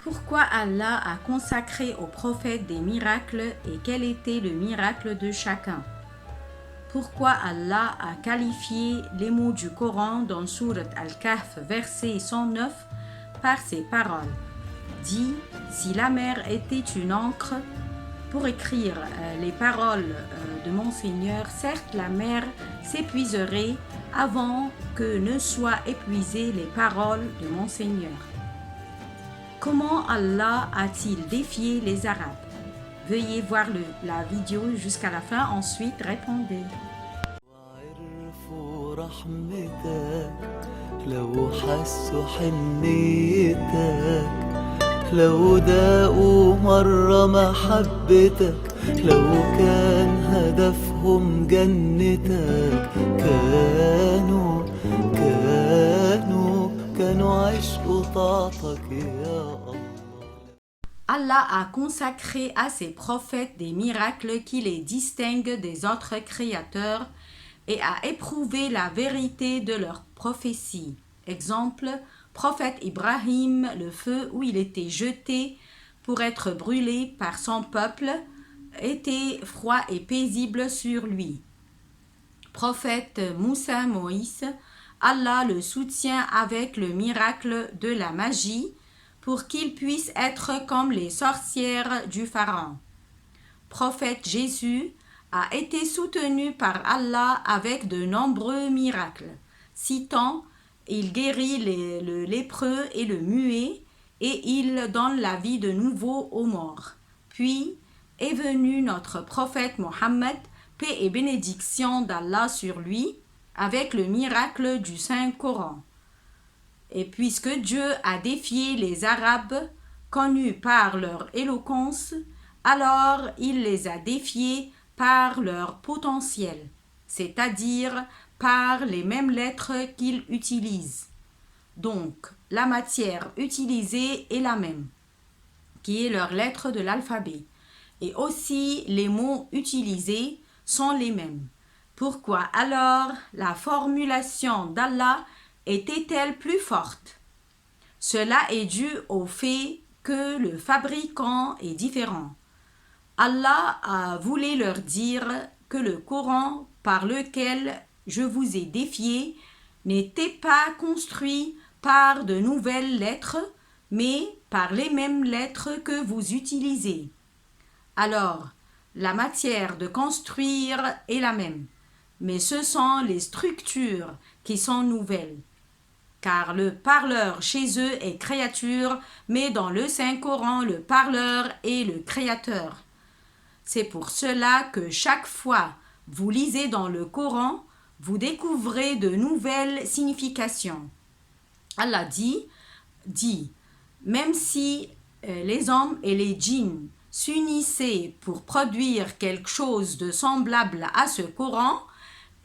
Pourquoi Allah a consacré aux prophètes des miracles et quel était le miracle de chacun? Pourquoi Allah a qualifié les mots du Coran dans Sourate Al-Kahf, verset 109, par ces paroles? Dit, si la mer était une encre pour écrire les paroles de mon Seigneur, certes la mer s'épuiserait avant que ne soient épuisées les paroles de mon Seigneur. Comment Allah a-t-il défié les Arabes? Veuillez voir la vidéo jusqu'à la fin, ensuite répondez. لو داقوا مرة محبتك لو كان هدفهم جنتك كانوا عشقوا طاعتك يا الله. Allah a consacré à ses prophètes des miracles qui les distinguent des autres créateurs et a éprouvé la vérité de leurs prophéties. Exemple, prophète Ibrahim, le feu où il était jeté pour être brûlé par son peuple était froid et paisible sur lui. Prophète Moussa Moïse, Allah le soutient avec le miracle de la magie pour qu'il puisse être comme les sorcières du Pharaon. Prophète Jésus a été soutenu par Allah avec de nombreux miracles, citant il guérit le lépreux et le muet, et il donne la vie de nouveau aux morts. Puis est venu notre prophète Mohammed, paix et bénédiction d'Allah sur lui, avec le miracle du Saint-Coran. Et puisque Dieu a défié les Arabes, connus par leur éloquence, alors il les a défiés par leur potentiel, c'est-à-dire par les mêmes lettres qu'ils utilisent. Donc, la matière utilisée est la même, qui est leur lettre de l'alphabet. Et aussi, les mots utilisés sont les mêmes. Pourquoi alors la formulation d'Allah était-elle plus forte? Cela est dû au fait que le fabricant est différent. Allah a voulu leur dire que le Coran par lequel je vous ai défié n'était pas construit par de nouvelles lettres, mais par les mêmes lettres que vous utilisez. Alors, la matière de construire est la même, mais ce sont les structures qui sont nouvelles. Car le parleur chez eux est créature, mais dans le Saint-Coran, le parleur est le créateur. C'est pour cela que chaque fois vous lisez dans le Coran, vous découvrez de nouvelles significations. Allah dit, même si les hommes et les djinns s'unissaient pour produire quelque chose de semblable à ce Coran,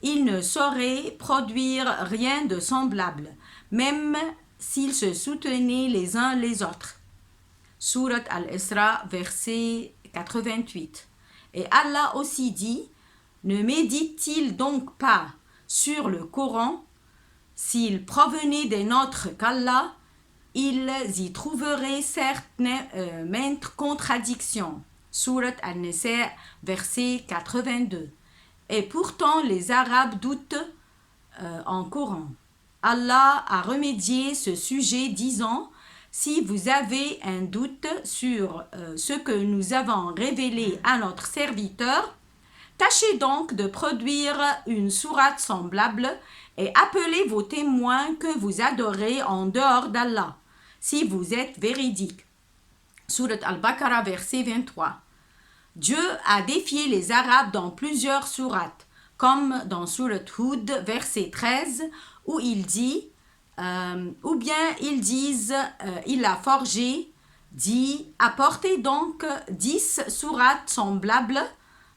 ils ne sauraient produire rien de semblable, même s'ils se soutenaient les uns les autres. Sourate Al-Isra, verset 88. Et Allah aussi dit, ne médite-t-il donc pas sur le Coran? S'il provenait des nôtres qu'Allah, ils y trouveraient certes maintes contradictions. Sourate An-Nisa, verset 82. Et pourtant les Arabes doutent en Coran. Allah a remédié ce sujet disant, si vous avez un doute sur ce que nous avons révélé à notre serviteur, tâchez donc de produire une sourate semblable et appelez vos témoins que vous adorez en dehors d'Allah, si vous êtes véridiques. Sourate Al-Baqarah, verset 23. Dieu a défié les Arabes dans plusieurs sourates, comme dans Sourate Hud, verset 13, où il dit, ou bien ils disent, il l'a forgé, dit, apportez donc 10 sourates semblables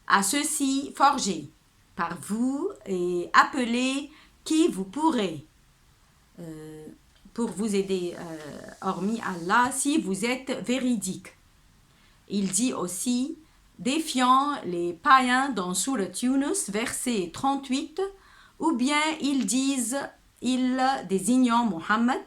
à ceux-ci forgés par vous et appelez qui vous pourrez pour vous aider hormis Allah si vous êtes véridique. Il dit aussi, défiant les païens dans Sourate Yunus, verset 38, ou bien ils disent, il désignant Mohammed,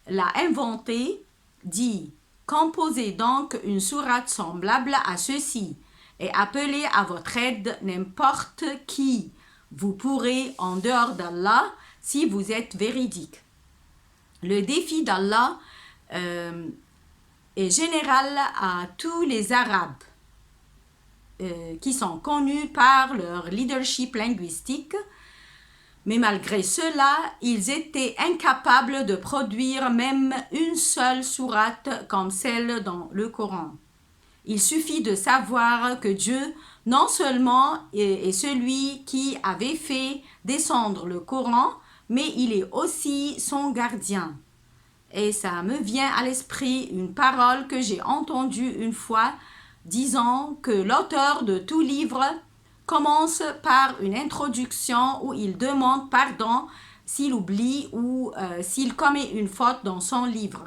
l'a inventé, dit Composez donc une sourate semblable à ceci et appelez à votre aide n'importe qui vous pourrez en dehors d'Allah si vous êtes véridique. Le défi d'Allah est général à tous les Arabes qui sont connus par leur leadership linguistique, mais malgré cela, ils étaient incapables de produire même une seule sourate comme celle dans le Coran. Il suffit de savoir que Dieu, non seulement est celui qui avait fait descendre le Coran, mais il est aussi son gardien. Et ça me vient à l'esprit une parole que j'ai entendue une fois, disant que l'auteur de tout livre commence par une introduction où il demande pardon s'il oublie ou s'il commet une faute dans son livre.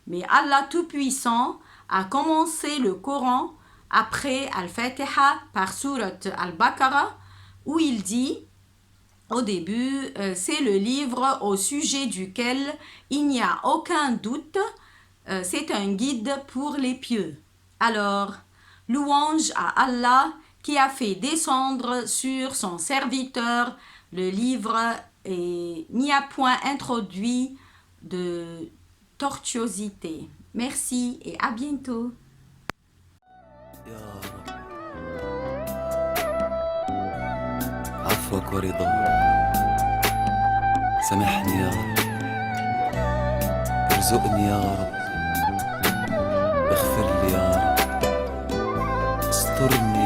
Mais Allah Tout-Puissant a commencé le Coran après Al-Fatiha par sourate Al-Baqarah où il dit au début, c'est le livre au sujet duquel il n'y a aucun doute, c'est un guide pour les pieux. Alors, louange à Allah qui a fait descendre sur son serviteur le livre et n'y a point introduit de tortuosité. Merci et à bientôt. عفوك ورضاك سامحني يا رب ارزقني يا رب اغفر لي يا رب استرني